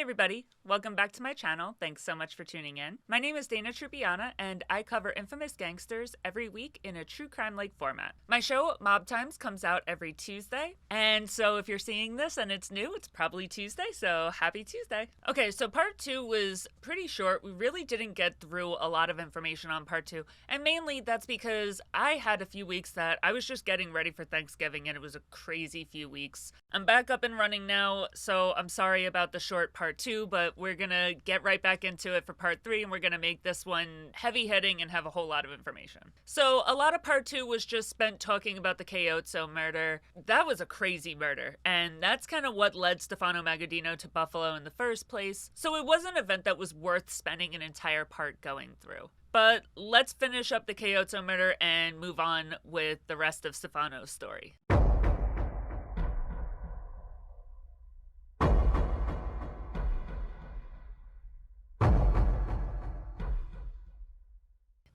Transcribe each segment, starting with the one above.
everybody, welcome back to my channel. Thanks so much for tuning in. My name is Dana Trupiana and I cover infamous gangsters every week in a true crime-like format. My show, Mob Times, comes out every Tuesday, and so if you're seeing this and it's new, it's probably Tuesday, so happy Tuesday. Okay, so part 2 was pretty short. We really didn't get through a lot of information on part 2, and mainly that's because I had a few weeks that I was just getting ready for Thanksgiving and it was a crazy few weeks. I'm back up and running now, so I'm sorry about the short part 2, but we're gonna get right back into it for part 3, and we're gonna make this one heavy-hitting and have a whole lot of information. So a lot of part 2 was just spent talking about the 𝐂𝐀𝐏𝐄 murder. That was a crazy murder, and that's kind of what led Stefano Magaddino to Buffalo in the first place, so it was an event that was worth spending an entire part going through. But let's finish up the 𝐂𝐀𝐏𝐄 murder and move on with the rest of Stefano's story.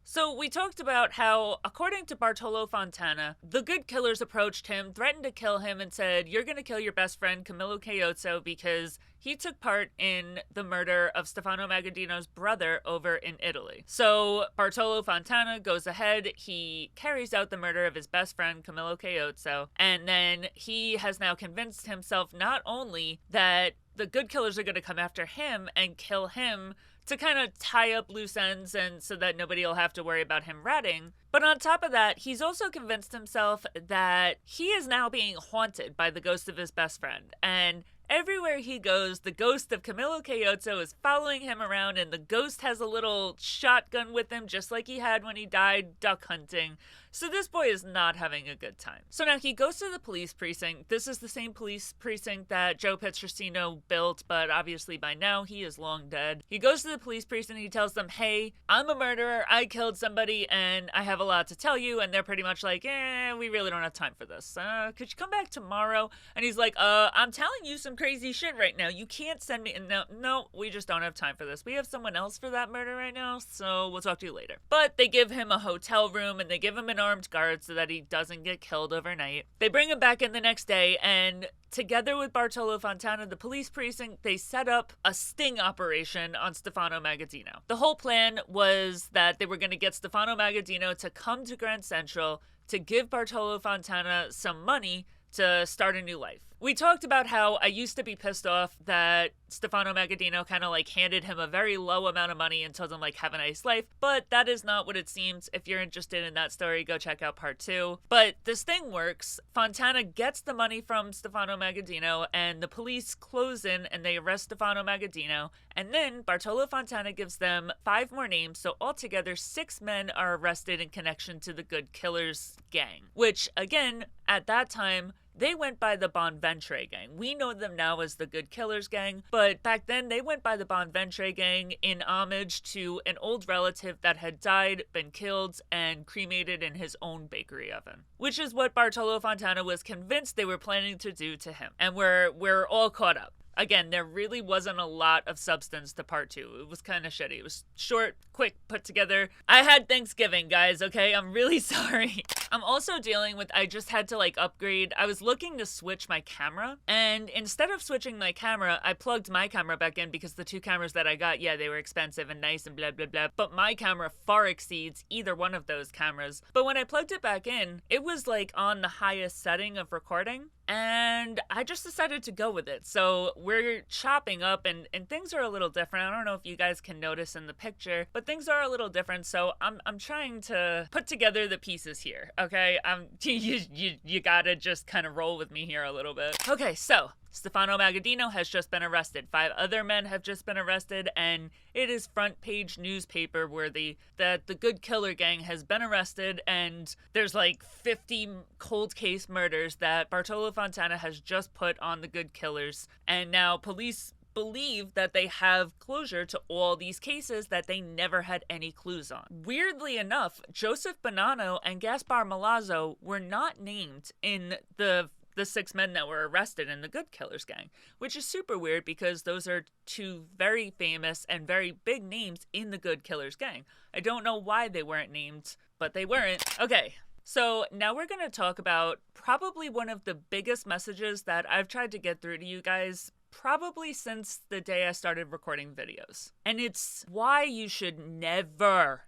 So we talked about how, according to Bartolo Fontana, the good killers approached him, threatened to kill him, and said, "You're gonna kill your best friend Camillo 𝐂𝐀𝐏𝐄 because he took part in the murder of Stefano Magaddino's brother over in Italy." So Bartolo Fontana goes ahead, he carries out the murder of his best friend Camillo 𝐂𝐀𝐏𝐄, and then he has now convinced himself not only that the good killers are going to come after him and kill him to kind of tie up loose ends and so that nobody will have to worry about him ratting. But on top of that, he's also convinced himself that he is now being haunted by the ghost of his best friend. And everywhere he goes, the ghost of Camillo 𝐂𝐀𝐏𝐄 is following him around, and the ghost has a little shotgun with him just like he had when he died duck hunting. So this boy is not having a good time. So now he goes to the police precinct. This is the same police precinct that Joe Petrosino built, but obviously by now he is long dead. He goes to the police precinct, he tells them, "Hey, I'm a murderer, I killed somebody, and I have a lot to tell you," and they're pretty much like, we really don't have time for this. Could you come back tomorrow? And he's like, I'm telling you some crazy shit right now. You can't send me, no, we just don't have time for this. We have someone else for that murder right now, so we'll talk to you later. But they give him a hotel room, and they give him an armed guard so that he doesn't get killed overnight. They bring him back in the next day, and together with Bartolo Fontana, the police precinct, they set up a sting operation on Stefano Magaddino. The whole plan was that they were going to get Stefano Magaddino to come to Grand Central to give Bartolo Fontana some money to start a new life. We talked about how I used to be pissed off that Stefano Magaddino kind of like handed him a very low amount of money and told him like, have a nice life, but that is not what it seems. If you're interested in that story, go check out part 2. But this thing works. Fontana gets the money from Stefano Magaddino, and the police close in and they arrest Stefano Magaddino, and then Bartolo Fontana gives them 5 more names, so altogether 6 men are arrested in connection to the Good Killers gang, which again, at that time, they went by the Bonventre gang. We know them now as the Good Killers gang, but back then they went by the Bonventre gang in homage to an old relative that had died, been killed, and cremated in his own bakery oven, which is what Bartolo Fontana was convinced they were planning to do to him. And we're all caught up. Again, there really wasn't a lot of substance to part 2. It was kind of shitty. It was short, quick, put together. I had Thanksgiving, guys, okay? I'm really sorry. I'm also dealing with, I just had to like upgrade. I was looking to switch my camera, and instead of switching my camera, I plugged my camera back in because the 2 cameras that I got, yeah, they were expensive and nice and blah, blah, blah, but my camera far exceeds either one of those cameras. But when I plugged it back in, it was like on the highest setting of recording, and I just decided to go with it. So we're chopping up, and things are a little different. I don't know if you guys can notice in the picture, but things are a little different. So I'm trying to put together the pieces here, okay? You gotta just kind of roll with me here a little bit. Okay, so Stefano Magaddino has just been arrested. 5 other men have just been arrested, and it is front page newspaper worthy that the Good Killer gang has been arrested, and there's like 50 cold case murders that Bartolo Fontana has just put on the Good Killers, and now police believe that they have closure to all these cases that they never had any clues on. Weirdly enough, Joseph Bonanno and Gaspar Milazzo were not named in the 6 men that were arrested in the Good Killers gang, which is super weird because those are 2 very famous and very big names in the Good Killers gang. I don't know why they weren't named, but they weren't. Okay, so now we're going to talk about probably one of the biggest messages that I've tried to get through to you guys probably since the day I started recording videos. And it's why you should never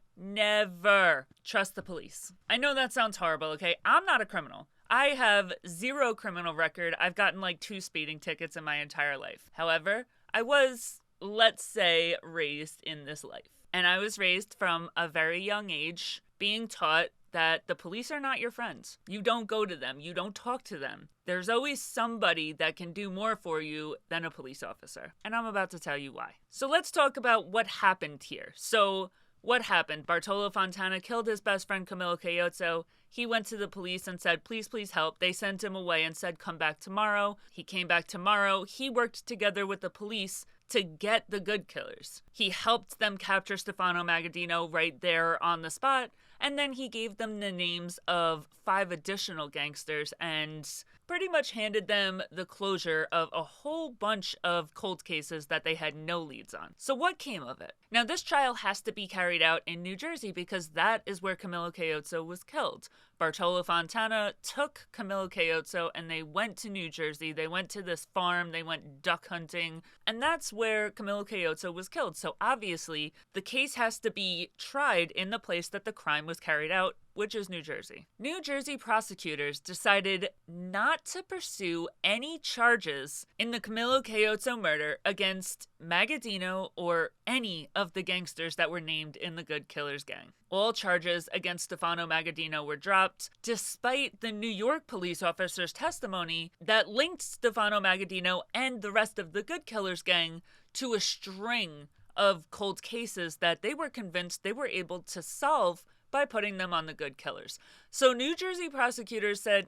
trust the police. I know that sounds horrible, okay? I'm not a criminal. I have zero criminal record. I've gotten like 2 speeding tickets in my entire life. However, I was, let's say, raised in this life. And I was raised from a very young age being taught that the police are not your friends. You don't go to them. You don't talk to them. There's always somebody that can do more for you than a police officer. And I'm about to tell you why. So let's talk about what happened here. So what happened? Bartolo Fontana killed his best friend 𝐂𝐇𝐀𝐏𝐄𝐏. He went to the police and said, please, please help. They sent him away and said, come back tomorrow. He came back tomorrow. He worked together with the police to get the good killers. He helped them capture Stefano Magaddino right there on the spot. And then he gave them the names of 5 additional gangsters and pretty much handed them the closure of a whole bunch of cold cases that they had no leads on. So what came of it? Now, this trial has to be carried out in New Jersey because that is where 𝐂𝐇𝐀𝐏𝐄𝐎 was killed. Bartolo Fontana took 𝐂𝐂𝐾𝐏𝐿 and they went to New Jersey. They went to this farm. They went duck hunting. And that's where 𝐂𝐂𝐾𝐏𝐿 was killed. So obviously, the case has to be tried in the place that the crime was carried out, which is New Jersey. New Jersey prosecutors decided not to pursue any charges in the 𝐂𝐂𝐾𝐏𝐿 murder against Magaddino or any of the gangsters that were named in the Good Killers gang. All charges against Stefano Magaddino were dropped, despite the New York police officer's testimony that linked Stefano Magaddino and the rest of the Good Killers gang to a string of cold cases that they were convinced they were able to solve by putting them on the good killers. So New Jersey prosecutors said,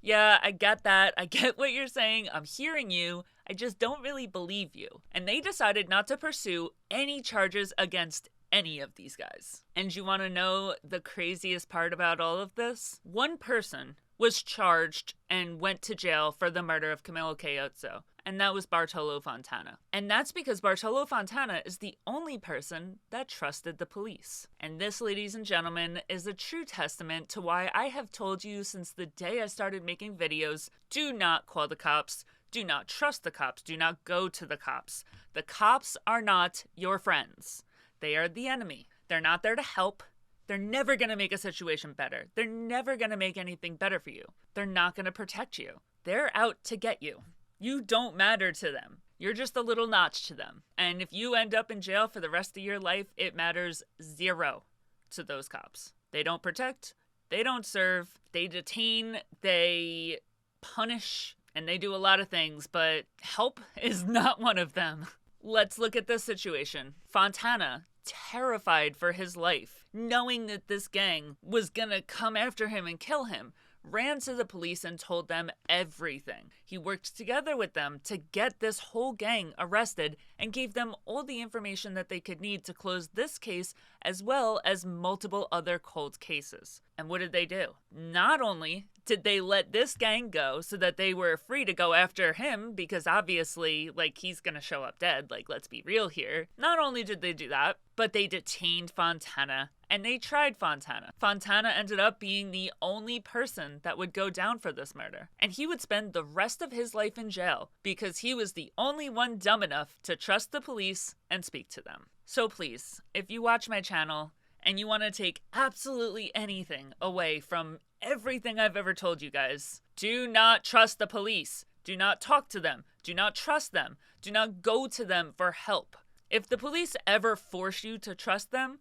yeah, I get that. I get what you're saying. I'm hearing you. I just don't really believe you. And they decided not to pursue any charges against any of these guys. And you want to know the craziest part about all of this? One person was charged and went to jail for the murder of 𝐂𝐂𝐾𝐏𝐿, and that was Bartolo Fontana. And that's because Bartolo Fontana is the only person that trusted the police. And this, ladies and gentlemen, is a true testament to why I have told you since the day I started making videos, do not call the cops, do not trust the cops, do not go to the cops. The cops are not your friends. They are the enemy. They're not there to help. They're never going to make a situation better. They're never going to make anything better for you. They're not going to protect you. They're out to get you. You don't matter to them. You're just a little notch to them. And if you end up in jail for the rest of your life, it matters zero to those cops. They don't protect. They don't serve. They detain. They punish. And they do a lot of things, but help is not one of them. Let's look at this situation. Fontana, terrified for his life, knowing that this gang was gonna come after him and kill him, ran to the police and told them everything. He worked together with them to get this whole gang arrested and gave them all the information that they could need to close this case as well as multiple other cold cases. And what did they do? Not only did they let this gang go so that they were free to go after him, because obviously, like, he's gonna show up dead, like, let's be real here. Not only did they do that, but they detained Fontana and they tried Fontana. Fontana ended up being the only person that would go down for this murder. And he would spend the rest of his life in jail because he was the only one dumb enough to trust the police and speak to them. So please, if you watch my channel and you want to take absolutely anything away from everything I've ever told you guys, do not trust the police. Do not talk to them. Do not trust them. Do not go to them for help. If the police ever force you to trust them,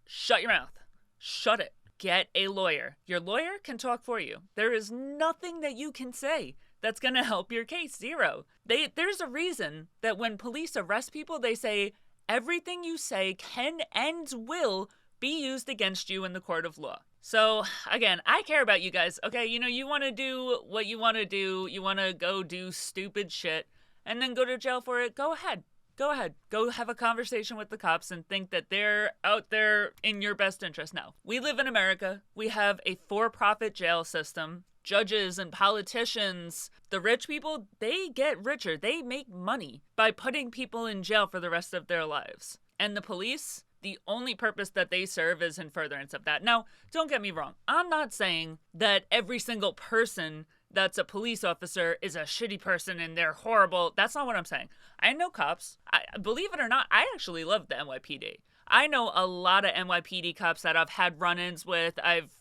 shut your mouth. Shut it. Get a lawyer. Your lawyer can talk for you. There is nothing that you can say that's going to help your case. Zero. There's a reason that when police arrest people, they say everything you say can and will be used against you in the court of law. So, again, I care about you guys, okay? You know, you want to do what you want to do. You want to go do stupid shit and then go to jail for it. Go ahead. Go ahead. Go have a conversation with the cops and think that they're out there in your best interest. No. We live in America. We have a for-profit jail system. Judges and politicians, the rich people, they get richer. They make money by putting people in jail for the rest of their lives. And the police, the only purpose that they serve is in furtherance of that. Now, don't get me wrong. I'm not saying that every single person that's a police officer is a shitty person and they're horrible. That's not what I'm saying. I know cops. Believe it or not, I actually love the NYPD. I know a lot of NYPD cops that I've had run-ins with. I've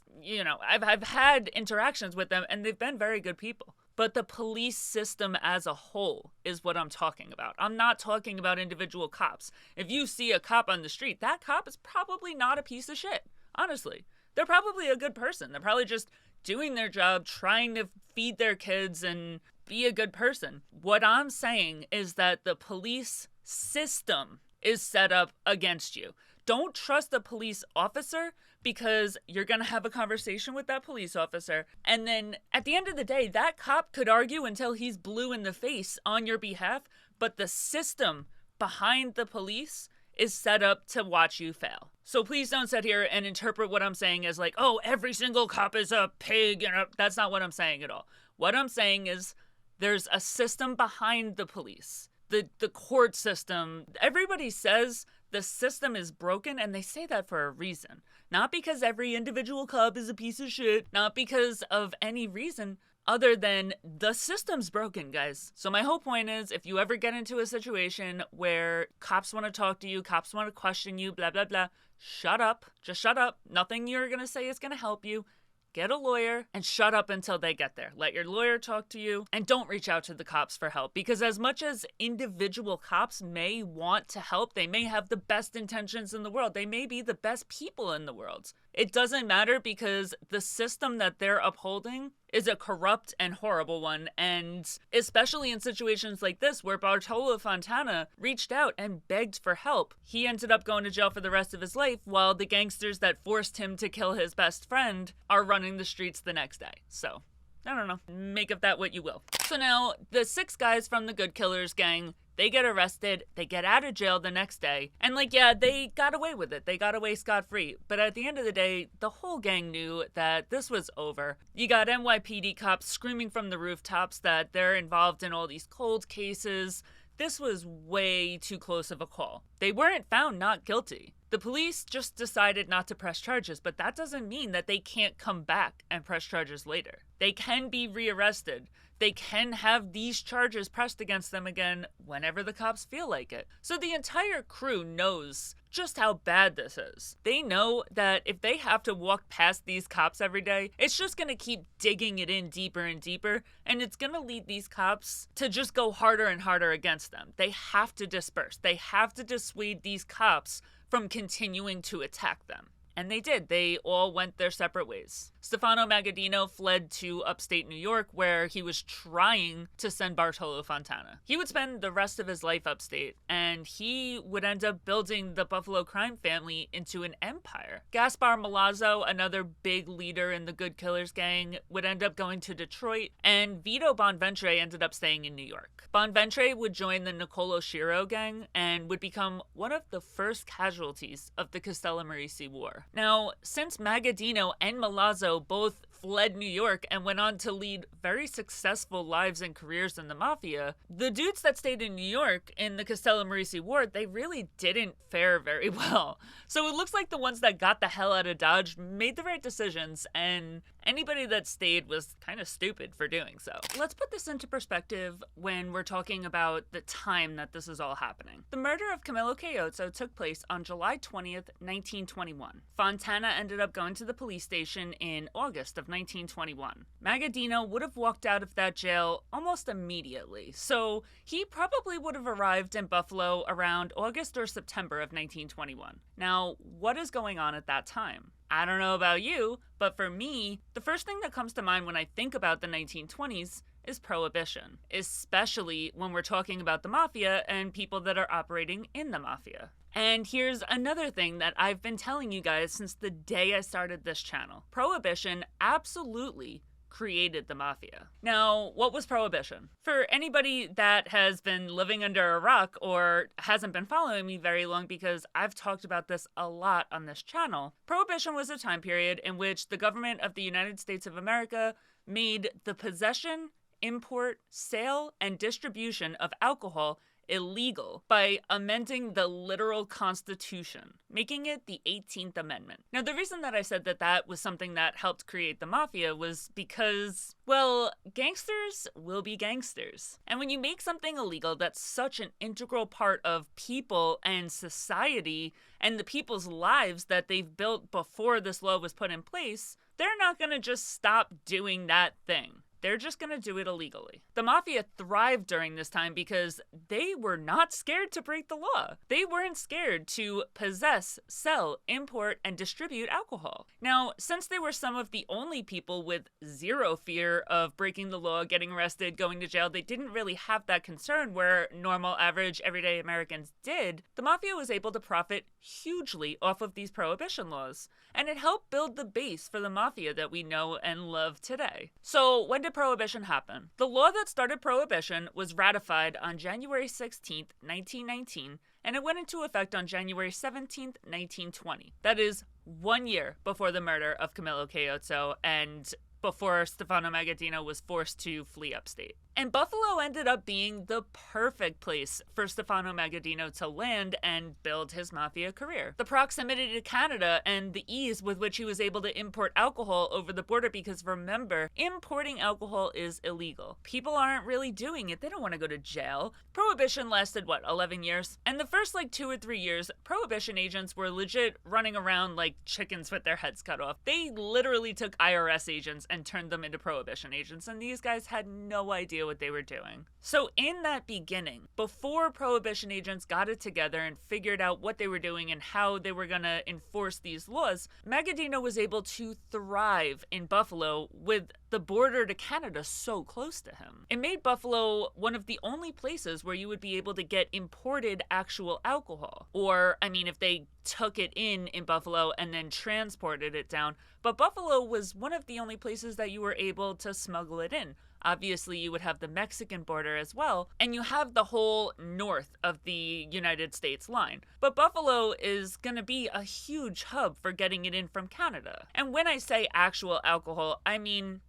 had interactions with them, and they've been very good people. But the police system as a whole is what I'm talking about. I'm not talking about individual cops. If you see a cop on the street, that cop is probably not a piece of shit, honestly. They're probably a good person. They're probably just doing their job, trying to feed their kids and be a good person. What I'm saying is that the police system is set up against you. Don't trust a police officer because you're going to have a conversation with that police officer. And then at the end of the day, that cop could argue until he's blue in the face on your behalf. But the system behind the police is set up to watch you fail. So please don't sit here and interpret what I'm saying as like, oh, every single cop is a pig. That's not what I'm saying at all. What I'm saying is there's a system behind the police. The court system. Everybody says the system is broken, and they say that for a reason. Not because every individual cop is a piece of shit, not because of any reason other than the system's broken, guys. So my whole point is, if you ever get into a situation where cops want to talk to you, cops want to question you, blah, blah, blah, shut up. Just shut up. Nothing you're going to say is going to help you. Get a lawyer and shut up until they get there. Let your lawyer talk to you and don't reach out to the cops for help, because as much as individual cops may want to help, they may have the best intentions in the world. They may be the best people in the world. It doesn't matter because the system that they're upholding is a corrupt and horrible one. And especially in situations like this where Bartolo Fontana reached out and begged for help, he ended up going to jail for the rest of his life while the gangsters that forced him to kill his best friend are running the streets the next day. So, I don't know. Make of that what you will. So now, the 6 guys from the Good Killers gang, they get arrested, they get out of jail the next day, and they got away with it. They got away scot-free. But at the end of the day, the whole gang knew that this was over. You got NYPD cops screaming from the rooftops that they're involved in all these cold cases. This was way too close of a call. They weren't found not guilty. The police just decided not to press charges, but that doesn't mean that they can't come back and press charges later. They can be rearrested. They can have these charges pressed against them again whenever the cops feel like it. So the entire crew knows just how bad this is. They know that if they have to walk past these cops every day, it's just going to keep digging it in deeper and deeper, and it's going to lead these cops to just go harder and harder against them. They have to disperse. They have to dissuade these cops from continuing to attack them. And they did. They all went their separate ways. Stefano Magaddino fled to upstate New York, where he was trying to send Bartolo Fontana. He would spend the rest of his life upstate, and he would end up building the Buffalo crime family into an empire. Gaspar Milazzo, another big leader in the Good Killers gang, would end up going to Detroit, and Vito Bonventre ended up staying in New York. Bonventre would join the Nicolo Schiro gang and would become one of the first casualties of the Castellammarese War. Now, since Magaddino and Milazzo both fled New York and went on to lead very successful lives and careers in the Mafia, the dudes that stayed in New York in the Castellammarese War, they really didn't fare very well. So it looks like the ones that got the hell out of Dodge made the right decisions, and anybody that stayed was kind of stupid for doing so. Let's put this into perspective when we're talking about the time that this is all happening. The murder of 𝐂𝐇𝐀𝐏𝐄 took place on July 20th, 1921. Fontana ended up going to the police station in August of 1921. Magaddino would have walked out of that jail almost immediately, so he probably would have arrived in Buffalo around August or September of 1921. Now, what is going on at that time? I don't know about you, but for me, the first thing that comes to mind when I think about the 1920s is Prohibition, especially when we're talking about the Mafia and people that are operating in the Mafia. And here's another thing that I've been telling you guys since the day I started this channel. Prohibition absolutely created the Mafia. Now, what was Prohibition? For anybody that has been living under a rock or hasn't been following me very long, because I've talked about this a lot on this channel, Prohibition was a time period in which the government of the United States of America made the possession, import, sale, and distribution of alcohol illegal by amending the literal Constitution, making it the 18th Amendment. Now, the reason that I said that that was something that helped create the mafia was because, well, gangsters will be gangsters. And when you make something illegal that's such an integral part of people and society and the people's lives that they've built before this law was put in place, they're not going to just stop doing that thing. They're just going to do it illegally. The mafia thrived during this time because they were not scared to break the law. They weren't scared to possess, sell, import, and distribute alcohol. Now, since they were some of the only people with zero fear of breaking the law, getting arrested, going to jail, they didn't really have that concern where normal, average, everyday Americans did. The mafia was able to profit hugely off of these prohibition laws, and it helped build the base for the mafia that we know and love today. So when did Prohibition happen? The law that started Prohibition was ratified on January 16th, 1919, and it went into effect on January 17th, 1920. That is 1 year before the murder of 𝐂𝐇𝐏𝐄𝐏 and before Stefano Magaddino was forced to flee upstate. And Buffalo ended up being the perfect place for Stefano Magaddino to land and build his mafia career. The proximity to Canada and the ease with which he was able to import alcohol over the border, because remember, importing alcohol is illegal. People aren't really doing it. They don't want to go to jail. Prohibition lasted, 11 years? And the first 2 or 3 years, Prohibition agents were legit running around like chickens with their heads cut off. They literally took IRS agents and turned them into Prohibition agents, and these guys had no idea what they were doing. So in that beginning, before Prohibition agents got it together and figured out what they were doing and how they were going to enforce these laws, Magaddino was able to thrive in Buffalo with the border to Canada so close to him. It made Buffalo one of the only places where you would be able to get imported actual alcohol. Or, if they took it in Buffalo and then transported it down. But Buffalo was one of the only places that you were able to smuggle it in. Obviously, you would have the Mexican border as well, and you have the whole north of the United States line. But Buffalo is going to be a huge hub for getting it in from Canada. And when I say actual alcohol,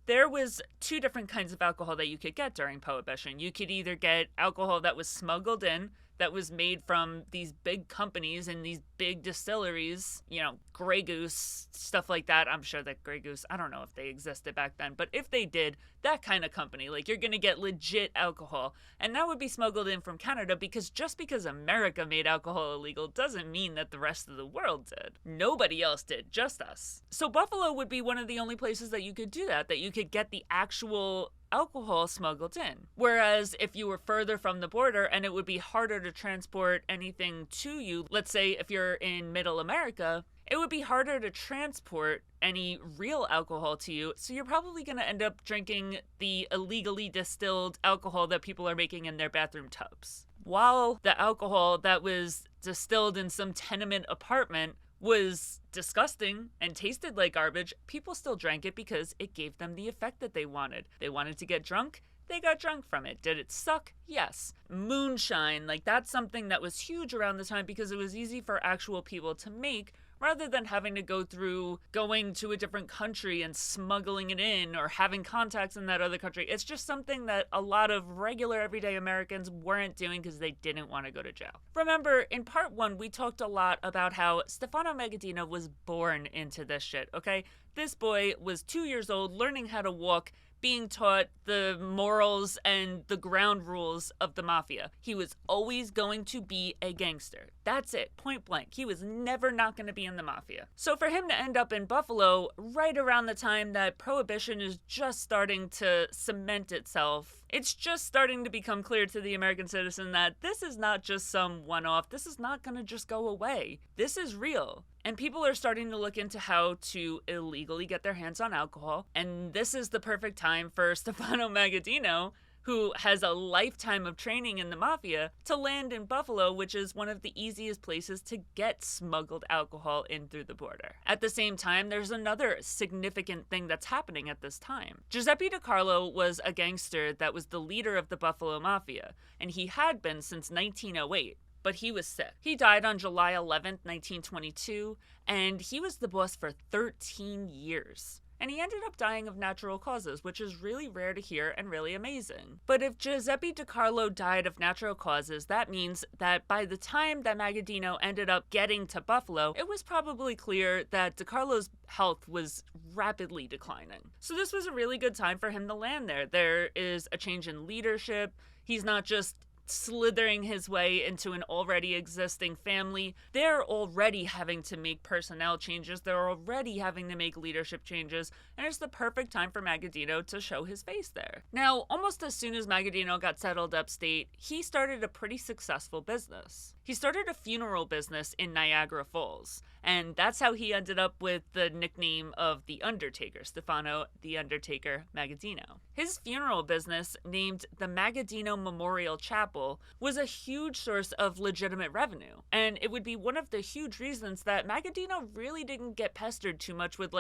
there was 2 different kinds of alcohol that you could get during Prohibition. You could either get alcohol that was smuggled in, that was made from these big companies and these big distilleries, Grey Goose, stuff like that. I'm sure that Grey Goose, I don't know if they existed back then, but if they did, that kind of company, you're going to get legit alcohol. And that would be smuggled in from Canada, because just because America made alcohol illegal doesn't mean that the rest of the world did. Nobody else did, just us. So Buffalo would be one of the only places that you could do that you could get the actual alcohol smuggled in. Whereas if you were further from the border and it would be harder to transport anything to you, let's say if you're in Middle America, it would be harder to transport any real alcohol to you, so you're probably going to end up drinking the illegally distilled alcohol that people are making in their bathroom tubs. While the alcohol that was distilled in some tenement apartment was disgusting and tasted like garbage, people still drank it because it gave them the effect that they wanted. They wanted to get drunk. They got drunk from it. Did it suck? Yes. Moonshine, that's something that was huge around the time because it was easy for actual people to make, rather than having to go through going to a different country and smuggling it in or having contacts in that other country. It's just something that a lot of regular everyday Americans weren't doing because they didn't want to go to jail. Remember, in part 1, we talked a lot about how Stefano Magaddino was born into this shit, okay? This boy was 2 years old, learning how to walk, being taught the morals and the ground rules of the mafia. He was always going to be a gangster. That's it, point blank. He was never not going to be in the mafia. So for him to end up in Buffalo right around the time that Prohibition is just starting to cement itself, it's just starting to become clear to the American citizen that this is not just some one-off. This is not going to just go away. This is real. And people are starting to look into how to illegally get their hands on alcohol. And this is the perfect time for Stefano Magaddino, who has a lifetime of training in the mafia, to land in Buffalo, which is one of the easiest places to get smuggled alcohol in through the border. At the same time, there's another significant thing that's happening at this time. Giuseppe DiCarlo was a gangster that was the leader of the Buffalo Mafia, and he had been since 1908. But he was sick. He died on July 11th, 1922, and he was the boss for 13 years. and he ended up dying of natural causes, which is really rare to hear and really amazing. But if Giuseppe DiCarlo died of natural causes, that means that by the time that Magaddino ended up getting to Buffalo, it was probably clear that DiCarlo's health was rapidly declining. So this was a really good time for him to land there. There is a change in leadership. He's not just slithering his way into an already existing family. They're already having to make personnel changes. They're already having to make leadership changes. And it's the perfect time for Magaddino to show his face there. Now, almost as soon as Magaddino got settled upstate, he started a pretty successful business. He started a funeral business in Niagara Falls. And that's how he ended up with the nickname of The Undertaker, Stefano "The Undertaker" Magaddino. His funeral business, named the Magaddino Memorial Chapel, was a huge source of legitimate revenue. And it would be one of the huge reasons that Magaddino really didn't get pestered too much with,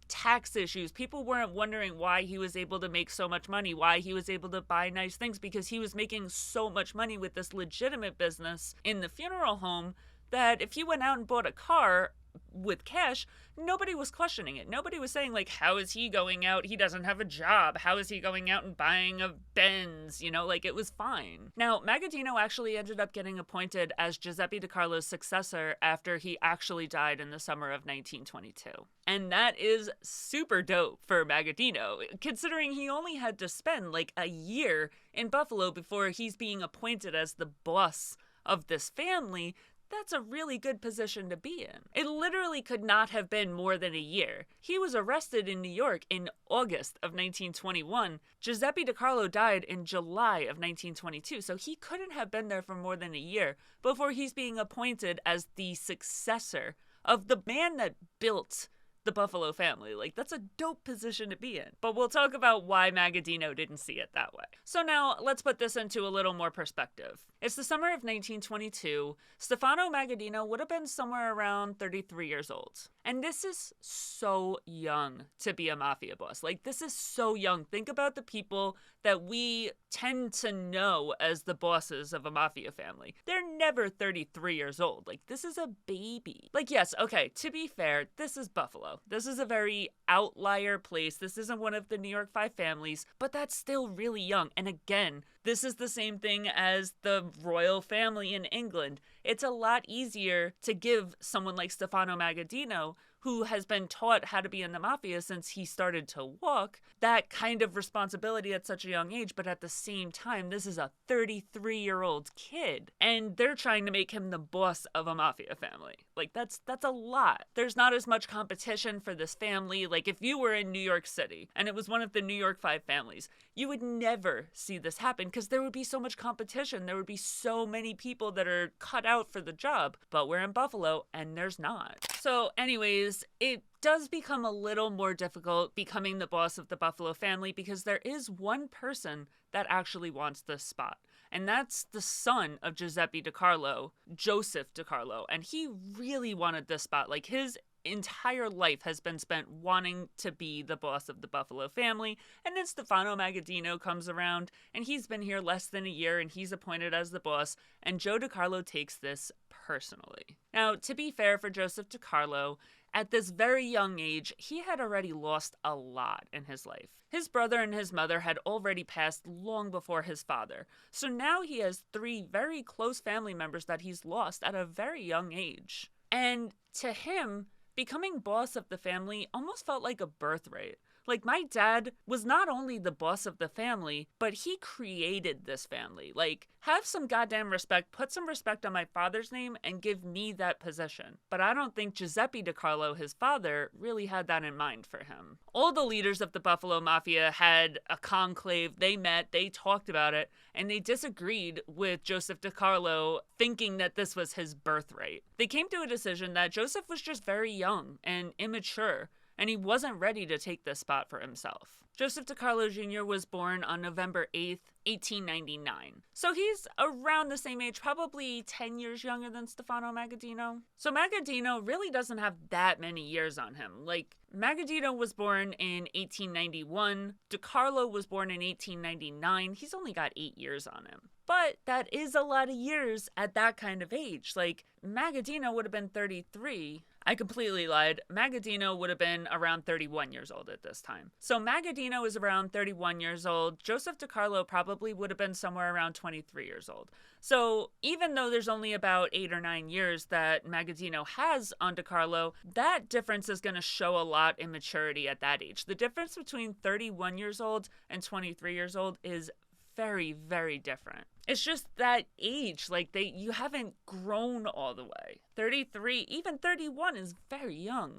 tax issues. People weren't wondering why he was able to make so much money, why he was able to buy nice things, because he was making so much money with this legitimate business in the funeral home that if he went out and bought a car with cash, nobody was questioning it. Nobody was saying, how is he going out? He doesn't have a job. How is he going out and buying a Benz? It was fine. Now, Magaddino actually ended up getting appointed as Giuseppe DiCarlo's successor after he actually died in the summer of 1922. And that is super dope for Magaddino, considering he only had to spend a year in Buffalo before he's being appointed as the boss of this family. That's a really good position to be in. It literally could not have been more than a year. He was arrested in New York in August of 1921. Giuseppe DiCarlo died in July of 1922, so he couldn't have been there for more than a year before he's being appointed as the successor of the man that built the Buffalo family. That's a dope position to be in. But we'll talk about why Magaddino didn't see it that way. So now, let's put this into a little more perspective. It's the summer of 1922. Stefano Magaddino would have been somewhere around 33 years old. And this is so young to be a mafia boss. This is so young. Think about the people that we tend to know as the bosses of a mafia family. They're never 33 years old. This is a baby. Yes, okay, to be fair, this is Buffalo. This is a very outlier place. This isn't one of the New York Five families, but that's still really young. And again, this is the same thing as the royal family in England. It's a lot easier to give someone like Stefano Magaddino, who has been taught how to be in the mafia since he started to walk, that kind of responsibility at such a young age. But at the same time, this is a 33-year-old kid, and they're trying to make him the boss of a mafia family. That's a lot. There's not as much competition for this family. If you were in New York City and it was one of the New York Five families, you would never see this happen because there would be so much competition. There would be so many people that are cut out for the job. But we're in Buffalo and there's not. So anyways, it does become a little more difficult becoming the boss of the Buffalo family because there is one person that actually wants this spot. And that's the son of Giuseppe DiCarlo, Joseph DiCarlo. And he really wanted this spot. His entire life has been spent wanting to be the boss of the Buffalo family. And then Stefano Magaddino comes around, and he's been here less than a year, and he's appointed as the boss. And Joe DiCarlo takes this personally. Now, to be fair for Joseph DiCarlo, at this very young age, he had already lost a lot in his life. His brother and his mother had already passed long before his father. So now he has 3 very close family members that he's lost at a very young age. And to him, becoming boss of the family almost felt like a birthright. My dad was not only the boss of the family, but he created this family. Have some goddamn respect, put some respect on my father's name, and give me that position. But I don't think Giuseppe DiCarlo, his father, really had that in mind for him. All the leaders of the Buffalo Mafia had a conclave. They met, they talked about it, and they disagreed with Joseph DiCarlo, thinking that this was his birthright. They came to a decision that Joseph was just very young and immature, and he wasn't ready to take this spot for himself. Joseph DiCarlo Jr. was born on November 8th, 1899. So he's around the same age, probably 10 years younger than Stefano Magaddino. So Magaddino really doesn't have that many years on him. Magaddino was born in 1891. DiCarlo was born in 1899. He's only got 8 years on him. But that is a lot of years at that kind of age. Like, Magaddino would have been 33. I completely lied. Magaddino would have been around 31 years old at this time. So Magaddino is around 31 years old. Joseph DiCarlo probably would have been somewhere around 23 years old. So even though there's only about 8 or 9 years that Magaddino has on DiCarlo, that difference is going to show a lot in maturity at that age. The difference between 31 years old and 23 years old is very, very different. It's just that age, like you haven't grown all the way. 33, even 31 is very young,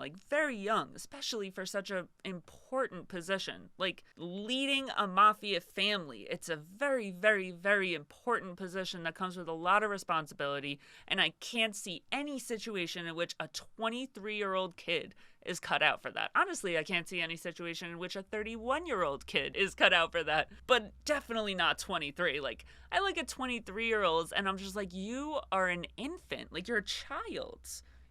especially for such an important position. Like leading a mafia family, it's a very, very, very important position that comes with a lot of responsibility, and I can't see any situation in which a 23-year-old kid is cut out for that. Honestly, I can't see any situation in which a 31-year-old kid is cut out for that, but definitely not 23. Like, I look at 23-year-olds and I'm just like, you are an infant. Like, you're a child.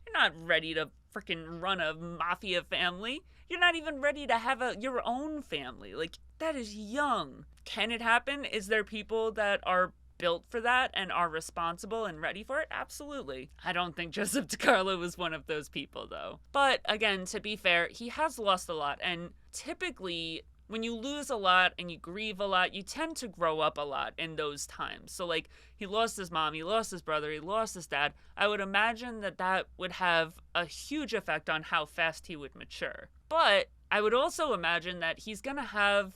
You're not ready to freaking run a mafia family. You're not even ready to have your own family. Like, that is young. Can it happen? Is there people that are built for that and are responsible and ready for it? Absolutely. I don't think Joseph DiCarlo was one of those people, though. But again, to be fair, he has lost a lot, and typically when you lose a lot and you grieve a lot, you tend to grow up a lot in those times. So like, he lost his mom, he lost his brother, he lost his dad. I would imagine that would have a huge effect on how fast he would mature. But I would also imagine that he's gonna have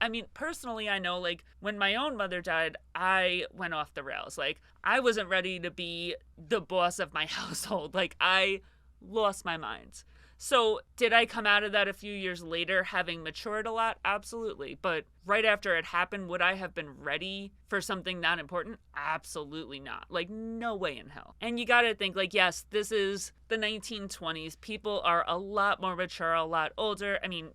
I mean, personally, I know, like, when my own mother died, I went off the rails. Like, I wasn't ready to be the boss of my household. Like, I lost my mind. So did I come out of that a few years later having matured a lot? Absolutely. But right after it happened, would I have been ready for something that important? Absolutely not. Like, no way in hell. And you gotta think, like, yes, this is the 1920s. People are a lot more mature, a lot older. I mean,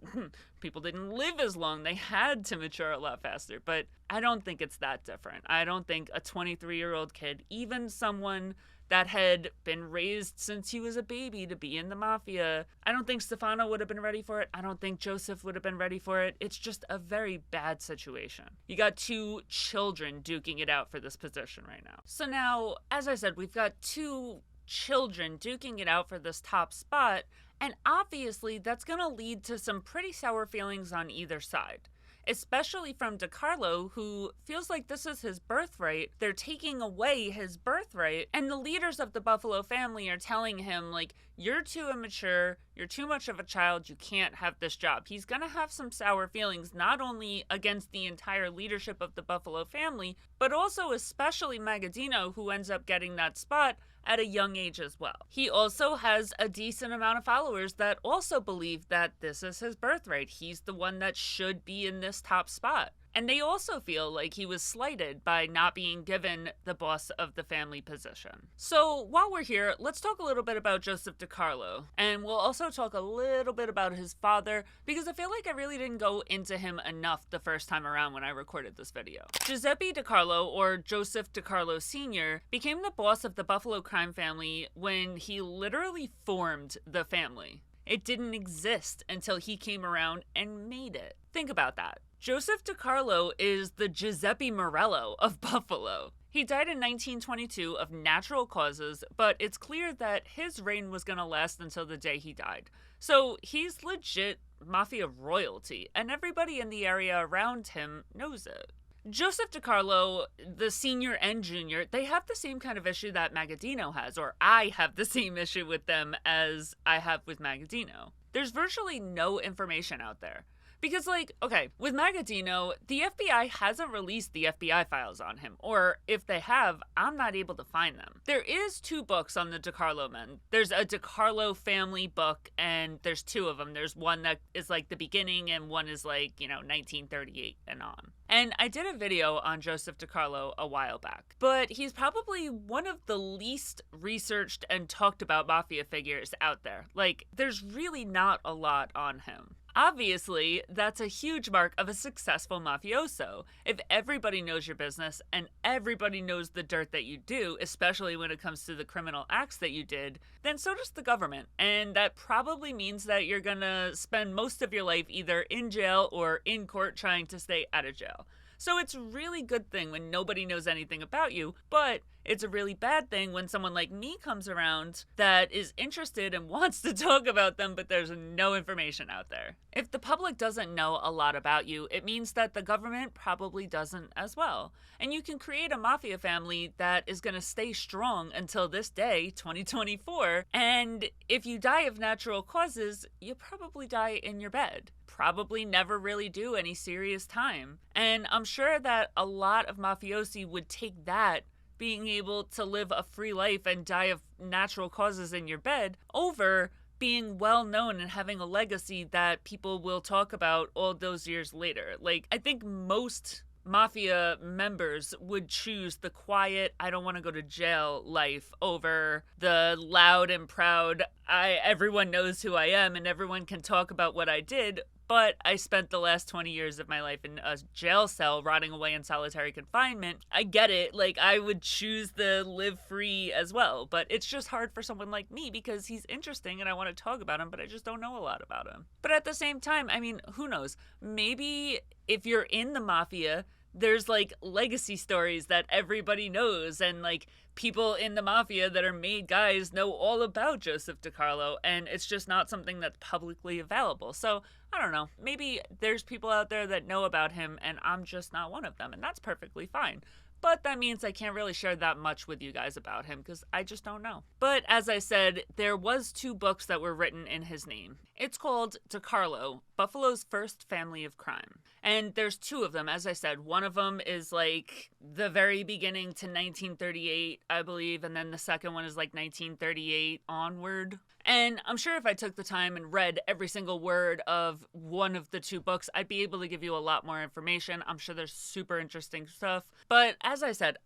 people didn't live as long. They had to mature a lot faster. But I don't think it's that different. I don't think a 23-year-old kid, even someone that had been raised since he was a baby to be in the mafia, I don't think Stefano would have been ready for it. I don't think Joseph would have been ready for it. It's just a very bad situation. You got two children duking it out for this position right now. So now, as I said, we've got two children duking it out for this top spot, and obviously that's going to lead to some pretty sour feelings on either side. Especially from DiCarlo, who feels like this is his birthright. They're taking away his birthright, and the leaders of the Buffalo family are telling him, like, you're too immature, you're too much of a child, you can't have this job. He's gonna have some sour feelings, not only against the entire leadership of the Buffalo family, but also especially Magaddino, who ends up getting that spot at a young age as well. He also has a decent amount of followers that also believe that this is his birthright. He's the one that should be in this top spot. And they also feel like he was slighted by not being given the boss of the family position. So while we're here, let's talk a little bit about Joseph DiCarlo. And we'll also talk a little bit about his father, because I feel like I really didn't go into him enough the first time around when I recorded this video. Giuseppe DiCarlo, or Joseph DiCarlo Sr., became the boss of the Buffalo crime family when he literally formed the family. It didn't exist until he came around and made it. Think about that. Joseph DiCarlo is the Giuseppe Morello of Buffalo. He died in 1922 of natural causes, but it's clear that his reign was going to last until the day he died. So he's legit mafia royalty, and everybody in the area around him knows it. Joseph DiCarlo, the senior and junior, they have the same kind of issue that Magaddino has, or I have the same issue with them as I have with Magaddino. There's virtually no information out there. Because, like, okay, with Magaddino, the FBI hasn't released the FBI files on him, or if they have, I'm not able to find them. There is 2 books on the DiCarlo men. There's a DiCarlo family book, and there's 2 of them. There's one that is, like, the beginning, and one is, like, 1938 and on. And I did a video on Joseph DiCarlo a while back, but he's probably one of the least researched and talked about mafia figures out there. Like, there's really not a lot on him. Obviously, that's a huge mark of a successful mafioso. If everybody knows your business and everybody knows the dirt that you do, especially when it comes to the criminal acts that you did, then so does the government. And that probably means that you're gonna spend most of your life either in jail or in court trying to stay out of jail. So it's a really good thing when nobody knows anything about you, but it's a really bad thing when someone like me comes around that is interested and wants to talk about them, but there's no information out there. If the public doesn't know a lot about you, it means that the government probably doesn't as well. And you can create a mafia family that is going to stay strong until this day, 2024. And if you die of natural causes, you probably die in your bed. Probably never really do any serious time. And I'm sure that a lot of mafiosi would take that, being able to live a free life and die of natural causes in your bed, over being well known and having a legacy that people will talk about all those years later. Like, I think most mafia members would choose the quiet, I don't want to go to jail life over the loud and proud, everyone knows who I am and everyone can talk about what I did, but I spent the last 20 years of my life in a jail cell rotting away in solitary confinement. I get it. Like, I would choose the live free as well, but it's just hard for someone like me because he's interesting and I want to talk about him, but I just don't know a lot about him. But at the same time, I mean, who knows? Maybe if you're in the mafia, there's like legacy stories that everybody knows, and like people in the mafia that are made guys know all about Joseph DiCarlo, and it's just not something that's publicly available. So I don't know, maybe there's people out there that know about him and I'm just not one of them, and that's perfectly fine. But that means I can't really share that much with you guys about him because I just don't know. But as I said, there was 2 books that were written in his name. It's called DiCarlo, Buffalo's First Family of Crime. And there's 2 of them, as I said. One of them is like the very beginning to 1938, I believe. And then the second one is like 1938 onward. And I'm sure if I took the time and read every single word of one of the 2 books, I'd be able to give you a lot more information. I'm sure there's super interesting stuff. But as I said,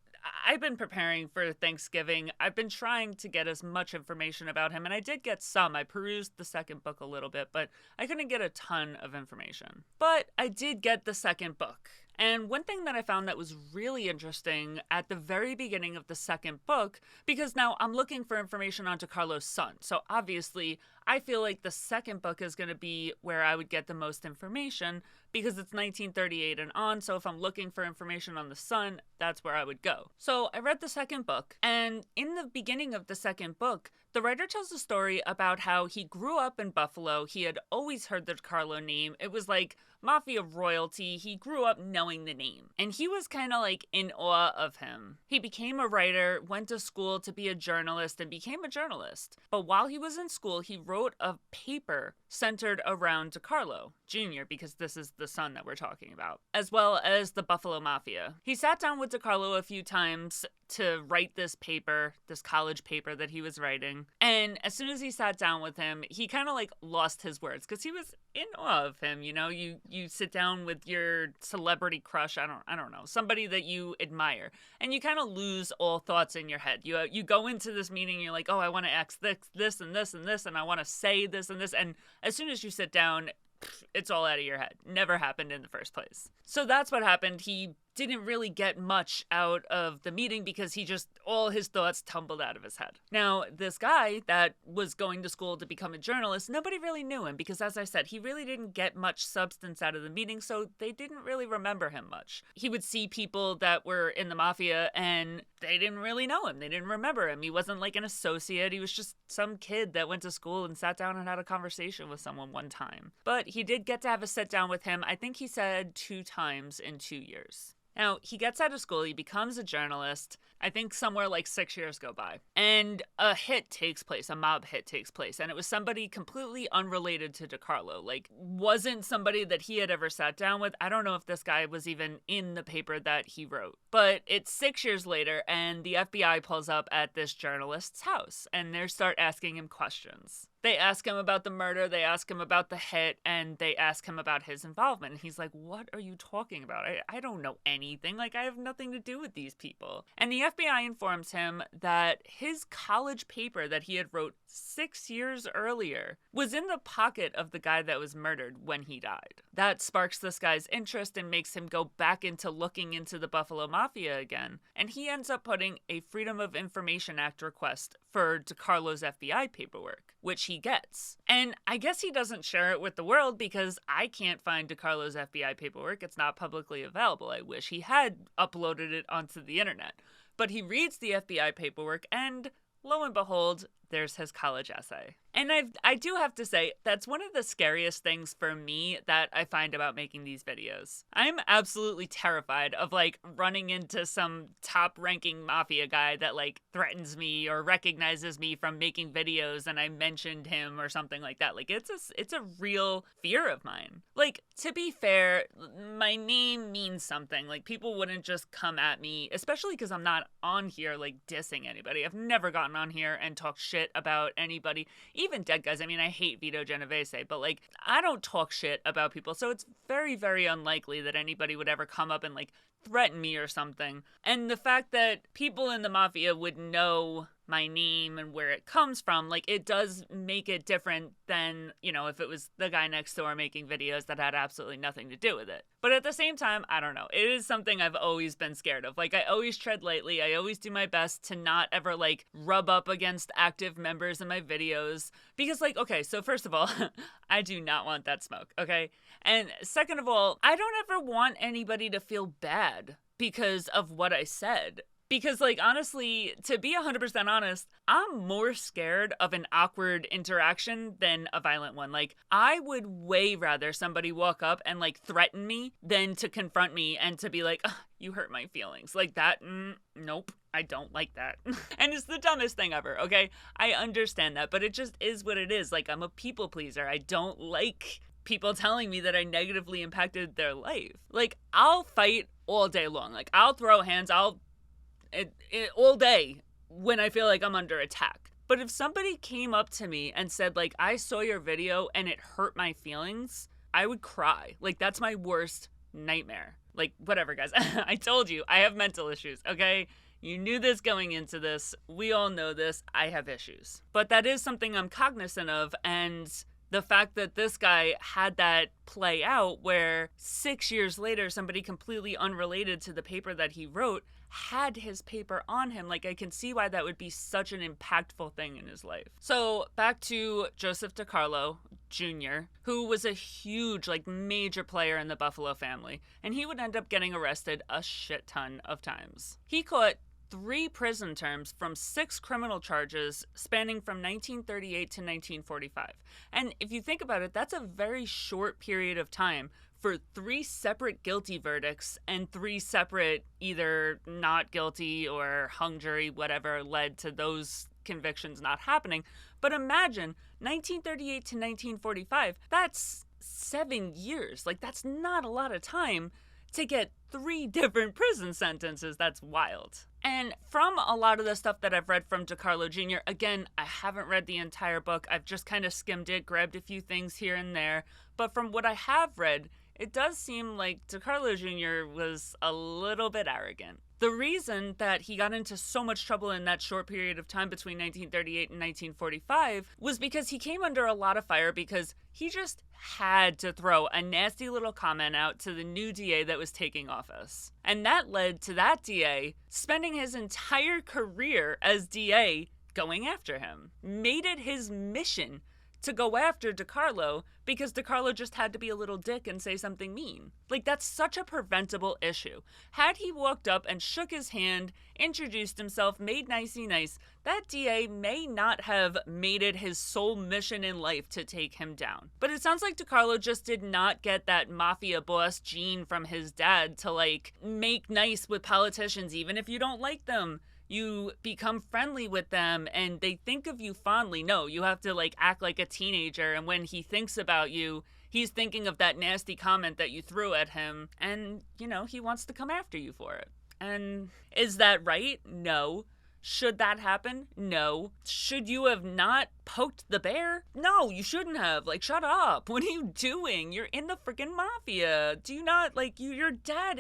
I've been preparing for Thanksgiving. I've been trying to get as much information about him, and I did get some. I perused the second book a little bit, but I couldn't get a ton of information. But I did get the second book. And one thing that I found that was really interesting at the very beginning of the second book, because now I'm looking for information on DiCarlo's son. So obviously, I feel like the second book is going to be where I would get the most information because it's 1938 and on. So if I'm looking for information on the son, that's where I would go. So I read the second book, and in the beginning of the second book, the writer tells a story about how he grew up in Buffalo. He had always heard the DiCarlo name. It was like mafia royalty. He grew up knowing the name, and he was kind of like in awe of him. He became a writer, went to school to be a journalist, and became a journalist. But while he was in school, he wrote a paper centered around DiCarlo Jr., because this is the son that we're talking about, as well as the Buffalo Mafia. He sat down with DiCarlo a few times to write this paper, this college paper that he was writing. And as soon as he sat down with him, he kind of like lost his words because he was in awe of him. You know, you sit down with your celebrity crush, I don't know, somebody that you admire, and you kind of lose all thoughts in your head. You go into this meeting, you're like, oh, I want to ask this and this and this, and I want to say this and this. And as soon as you sit down, it's all out of your head. Never happened in the first place. So that's what happened. He didn't really get much out of the meeting because all his thoughts tumbled out of his head. Now, this guy that was going to school to become a journalist, nobody really knew him because, as I said, he really didn't get much substance out of the meeting, so they didn't really remember him much. He would see people that were in the mafia and they didn't really know him. They didn't remember him. He wasn't like an associate. He was just some kid that went to school and sat down and had a conversation with someone one time. But he did get to have a sit down with him, I think he said 2 times in 2 years. Now, he gets out of school, he becomes a journalist. I think somewhere like 6 years go by. And a hit takes place, a mob hit takes place. And it was somebody completely unrelated to DiCarlo. Like, wasn't somebody that he had ever sat down with. I don't know if this guy was even in the paper that he wrote. But it's 6 years later, and the FBI pulls up at this journalist's house. And they start asking him questions. They ask him about the murder, they ask him about the hit, and they ask him about his involvement. And he's like, what are you talking about? I don't know anything. Like, I have nothing to do with these people. And the FBI informs him that his college paper that he had wrote 6 years earlier was in the pocket of the guy that was murdered when he died. That sparks this guy's interest and makes him go back into looking into the Buffalo Mafia again. And he ends up putting a Freedom of Information Act request for DiCarlo's FBI paperwork, which he gets. And I guess he doesn't share it with the world because I can't find DiCarlo's FBI paperwork. It's not publicly available. I wish he had uploaded it onto the internet. But he reads the FBI paperwork and lo and behold, there's his college essay. And I do have to say, that's one of the scariest things for me that I find about making these videos. I'm absolutely terrified of, like, running into some top-ranking mafia guy that, like, threatens me or recognizes me from making videos and I mentioned him or something like that. Like, it's a real fear of mine. Like, to be fair, my name means something. Like, people wouldn't just come at me, especially because I'm not on here, like, dissing anybody. I've never gotten on here and talked shit about anybody, even dead guys. I mean, I hate Vito Genovese, but, like, I don't talk shit about people, so it's very, very unlikely that anybody would ever come up and, like, threaten me or something. And the fact that people in the mafia would know my name and where it comes from, like, it does make it different than, you know, if it was the guy next door making videos that had absolutely nothing to do with it. But at the same time, I don't know. It is something I've always been scared of. Like, I always tread lightly. I always do my best to not ever, like, rub up against active members in my videos. Because, like, okay, so first of all, I do not want that smoke, okay? And second of all, I don't ever want anybody to feel bad because of what I said. Because, like, honestly, to be 100% honest, I'm more scared of an awkward interaction than a violent one. Like, I would way rather somebody walk up and, like, threaten me than to confront me and to be like, you hurt my feelings. Like that, nope, I don't like that. And it's the dumbest thing ever, okay? I understand that, but it just is what it is. Like, I'm a people pleaser. I don't like people telling me that I negatively impacted their life. Like, I'll fight all day long. Like, I'll throw hands, all day when I feel like I'm under attack. But if somebody came up to me and said, like, I saw your video and it hurt my feelings, I would cry. Like, that's my worst nightmare. Like, whatever, guys. I told you, I have mental issues, okay? You knew this going into this. We all know this. I have issues. But that is something I'm cognizant of, and the fact that this guy had that play out where 6 years later, somebody completely unrelated to the paper that he wrote had his paper on him. Like, I can see why that would be such an impactful thing in his life. So back to Joseph DiCarlo Jr., who was a huge, like, major player in the Buffalo family, and he would end up getting arrested a shit ton of times. He caught 3 prison terms from 6 criminal charges spanning from 1938 to 1945. And if you think about it, that's a very short period of time for 3 separate guilty verdicts and 3 separate either not guilty or hung jury, whatever led to those convictions not happening. But imagine 1938 to 1945, that's 7 years. Like, that's not a lot of time to get 3 different prison sentences. That's wild. And from a lot of the stuff that I've read from DiCarlo Jr., again, I haven't read the entire book. I've just kind of skimmed it, grabbed a few things here and there. But from what I have read, it does seem like DiCarlo Jr. was a little bit arrogant. The reason that he got into so much trouble in that short period of time between 1938 and 1945 was because he came under a lot of fire because he just had to throw a nasty little comment out to the new DA that was taking office. And that led to that DA spending his entire career as DA going after him. Made it his mission to go after DiCarlo because DiCarlo just had to be a little dick and say something mean. Like, that's such a preventable issue. Had he walked up and shook his hand, introduced himself, made nicey nice, that DA may not have made it his sole mission in life to take him down. But it sounds like DiCarlo just did not get that mafia boss gene from his dad to, like, make nice with politicians even if you don't like them. You become friendly with them and they think of you fondly. No, you have to, like, act like a teenager, and when he thinks about you, he's thinking of that nasty comment that you threw at him, and, you know, he wants to come after you for it. And is that right? No. Should that happen? No. Should you have not poked the bear? No, you shouldn't have. Like, shut up. What are you doing? You're in the freaking mafia. Do you not, like, your dad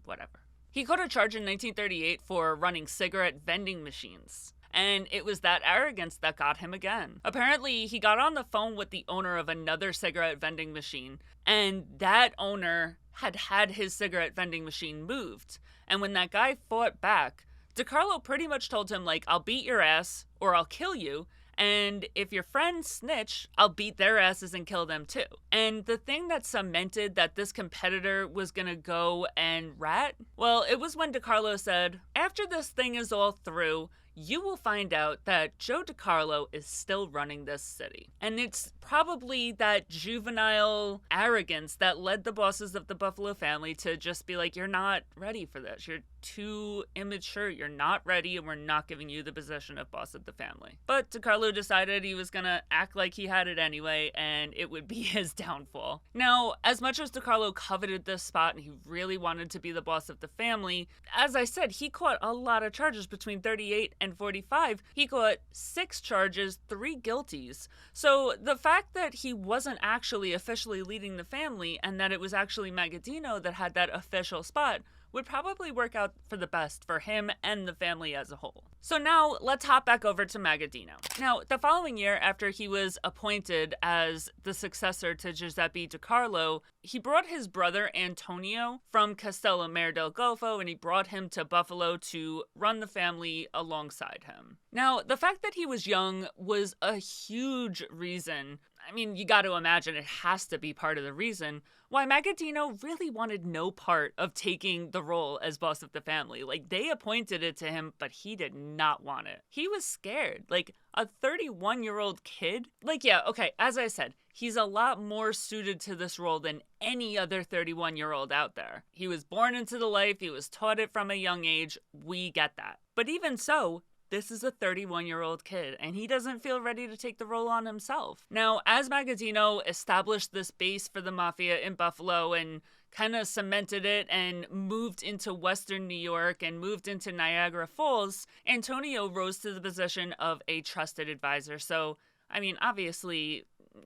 whatever. He caught a charge in 1938 for running cigarette vending machines. And it was that arrogance that got him again. Apparently, he got on the phone with the owner of another cigarette vending machine, and that owner had his cigarette vending machine moved. And when that guy fought back, DiCarlo pretty much told him, like, I'll beat your ass or I'll kill you. And if your friends snitch, I'll beat their asses and kill them too. And the thing that cemented that this competitor was gonna go and rat, well, it was when DiCarlo said, after this thing is all through, you will find out that Joe DiCarlo is still running this city. And it's probably that juvenile arrogance that led the bosses of the Buffalo family to just be like, you're not ready for this. You're too immature. You're not ready, and we're not giving you the position of boss of the family. But DiCarlo decided he was gonna act like he had it anyway, and it would be his downfall. Now, as much as DiCarlo coveted this spot and he really wanted to be the boss of the family, as I said, he caught a lot of charges between 38 and 45. He caught 6 charges, 3 guilties. So the fact that he wasn't actually officially leading the family and that it was actually Magaddino that had that official spot would probably work out for the best for him and the family as a whole. So now let's hop back over to Magaddino. Now, the following year, after he was appointed as the successor to Giuseppe DiCarlo, he brought his brother Antonio from Castellammarese del Golfo, and he brought him to Buffalo to run the family alongside him. Now, the fact that he was young was a huge reason. I mean, you got to imagine it has to be part of the reason why Magaddino really wanted no part of taking the role as boss of the family. Like, they appointed it to him, but he did not want it. He was scared. Like, a 31-year-old kid? Like, yeah, okay, as I said, he's a lot more suited to this role than any other 31-year-old out there. He was born into the life, he was taught it from a young age, we get that. But even so, this is a 31-year-old kid, and he doesn't feel ready to take the role on himself. Now, as Magaddino established this base for the Mafia in Buffalo and kind of cemented it and moved into Western New York and moved into Niagara Falls, Antonio rose to the position of a trusted advisor. So, I mean, obviously,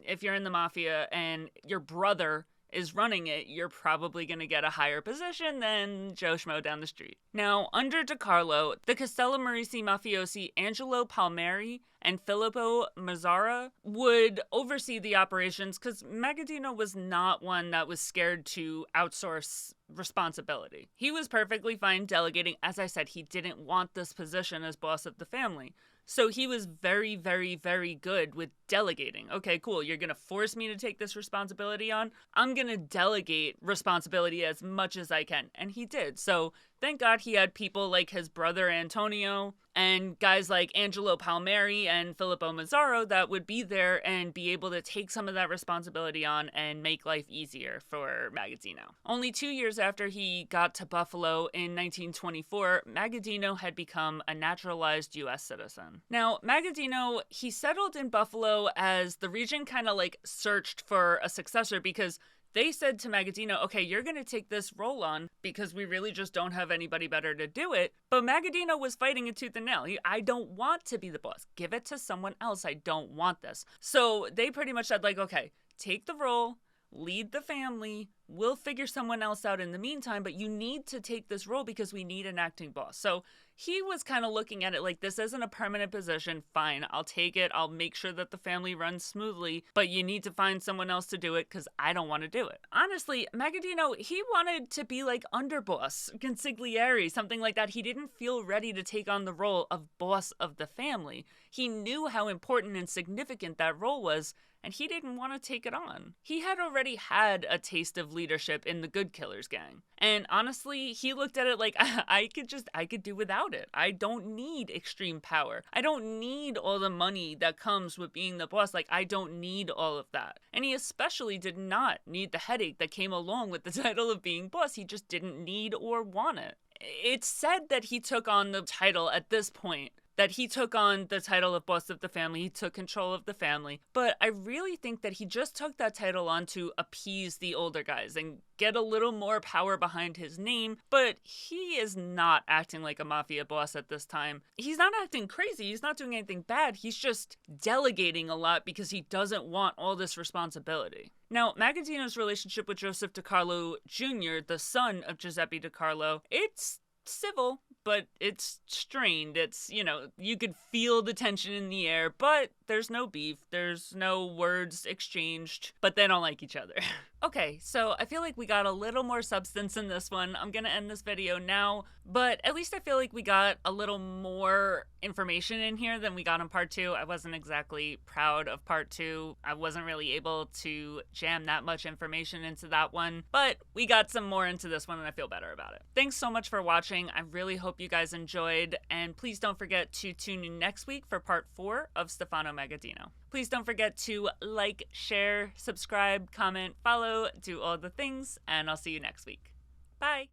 if you're in the Mafia and your brother is running it, you're probably going to get a higher position than Joe Schmo down the street. Now, under DiCarlo, the Castellammarese mafiosi Angelo Palmieri and Filippo Mazzara would oversee the operations because Magaddino was not one that was scared to outsource responsibility. He was perfectly fine delegating. As I said, he didn't want this position as boss of the family. So he was very, very, very good with delegating. Okay, cool. You're going to force me to take this responsibility on. I'm going to delegate responsibility as much as I can. And he did. So thank God he had people like his brother Antonio and guys like Angelo Palmieri and Filippo Mazzaro that would be there and be able to take some of that responsibility on and make life easier for Magaddino. Only 2 years after he got to Buffalo in 1924, Magaddino had become a naturalized U.S. citizen. Now, Magaddino, he settled in Buffalo as the region kind of like searched for a successor because they said to Magaddino, okay, you're going to take this role on because we really just don't have anybody better to do it. But Magaddino was fighting it tooth and nail. I don't want to be the boss. Give it to someone else. I don't want this. So they pretty much said like, okay, take the role, lead the family. We'll figure someone else out in the meantime, but you need to take this role because we need an acting boss. So he was kind of looking at it like, this isn't a permanent position. Fine, I'll take it. I'll make sure that the family runs smoothly, but you need to find someone else to do it because I don't want to do it. Honestly, Magaddino, he wanted to be like underboss, consigliere, something like that. He didn't feel ready to take on the role of boss of the family. He knew how important and significant that role was, and he didn't want to take it on. He had already had a taste of leadership in the Good Killers gang. And honestly, he looked at it like, I could do without it. I don't need extreme power. I don't need all the money that comes with being the boss. Like, I don't need all of that. And he especially did not need the headache that came along with the title of being boss. He just didn't need or want it. It's said that he took on the title at this point, that he took on the title of boss of the family, he took control of the family, but I really think that he just took that title on to appease the older guys and get a little more power behind his name, but he is not acting like a mafia boss at this time. He's not acting crazy, he's not doing anything bad, he's just delegating a lot because he doesn't want all this responsibility. Now, Magaddino's relationship with Joseph DiCarlo Jr., the son of Giuseppe DiCarlo, it's civil, but it's strained. It's, you could feel the tension in the air, but there's no beef. There's no words exchanged, but they don't like each other. Okay, so I feel like we got a little more substance in this one. I'm gonna end this video now, but at least I feel like we got a little more information in here than we got in part 2. I wasn't exactly proud of part 2. I wasn't really able to jam that much information into that one, but we got some more into this one and I feel better about it. Thanks so much for watching. I really hope you guys enjoyed, and please don't forget to tune in next week for part 4 of Stefano Magaddino. Please don't forget to like, share, subscribe, comment, follow, do all the things, and I'll see you next week. Bye!